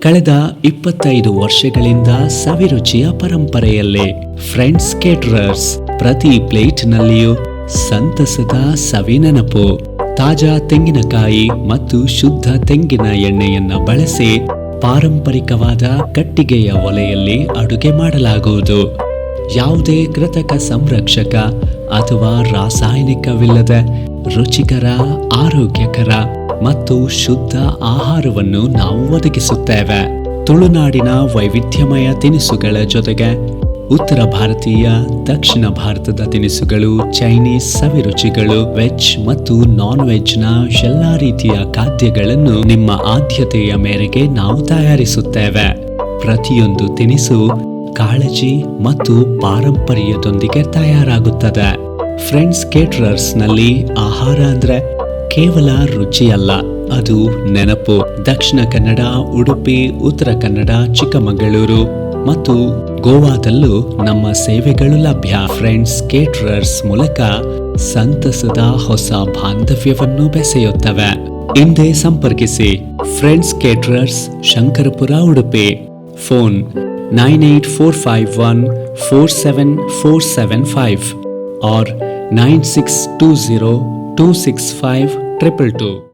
ಕಳೆದ 25 ವರ್ಷಗಳಿಂದ ಸವಿರುಚಿಯ ಪರಂಪರೆಯಲ್ಲಿ ಫ್ರೆಂಡ್ಸ್ ಕೇಟರರ್ಸ್ ಪ್ರತಿ ಪ್ಲೇಟ್ನಲ್ಲಿಯೂ ಸಂತಸದ ಸವಿ ನೆನಪು. ತಾಜಾ ತೆಂಗಿನಕಾಯಿ ಮತ್ತು ಶುದ್ಧ ತೆಂಗಿನ ಎಣ್ಣೆಯನ್ನ ಬಳಸಿ ಪಾರಂಪರಿಕವಾದ ಕಟ್ಟಿಗೆಯ ಒಲೆಯಲ್ಲಿ ಅಡುಗೆ ಮಾಡಲಾಗುವುದು. ಯಾವುದೇ ಕೃತಕ ಸಂರಕ್ಷಕ ಅಥವಾ ರಾಸಾಯನಿಕವಿಲ್ಲದ ರುಚಿಕರ, ಆರೋಗ್ಯಕರ ಮತ್ತು ಶುದ್ಧ ಆಹಾರವನ್ನು ನಾವು ಒದಗಿಸುತ್ತೇವೆ. ತುಳುನಾಡಿನ ವೈವಿಧ್ಯಮಯ ತಿನಿಸುಗಳ ಜೊತೆಗೆ ಉತ್ತರ ಭಾರತೀಯ, ದಕ್ಷಿಣ ಭಾರತದ ತಿನಿಸುಗಳು, ಚೈನೀಸ್ ಸವಿರುಚಿಗಳು, ವೆಜ್ ಮತ್ತು ನಾನ್ ವೆಜ್ನ ಎಲ್ಲಾ ರೀತಿಯ ಖಾದ್ಯಗಳನ್ನು ನಿಮ್ಮ ಆದ್ಯತೆಯ ಮೇರೆಗೆ ನಾವು ತಯಾರಿಸುತ್ತೇವೆ. ಪ್ರತಿಯೊಂದು ತಿನಿಸು ಕಾಳಜಿ ಮತ್ತು ಪಾರಂಪರ್ಯದೊಂದಿಗೆ ತಯಾರಾಗುತ್ತದೆ. ಫ್ರೆಂಡ್ಸ್ ಕೇಟರರ್ಸ್ ನಲ್ಲಿ ಆಹಾರ ಅಂದ್ರೆ ಕೇವಲ ರುಚಿಯಲ್ಲ, ಅದು ನೆನಪು. ದಕ್ಷಿಣ ಕನ್ನಡ, ಉಡುಪಿ, ಉತ್ತರ ಕನ್ನಡ, ಚಿಕ್ಕಮಗಳೂರು ಮತ್ತು ಗೋವಾದಲ್ಲೂ ನಮ್ಮ ಸೇವೆಗಳು ಲಭ್ಯ. ಫ್ರೆಂಡ್ಸ್ ಕೇಟರರ್ಸ್ ಮೂಲಕ ಸಂತಸದ ಹೊಸ ಬಾಂಧವ್ಯವನ್ನು ಬೆಸೆಯುತ್ತವೆ. ಹಿಂದೆ ಸಂಪರ್ಕಿಸಿ. Friends caterers, Shankarapura, Udupi. Phone 9845147475 or 9620265222.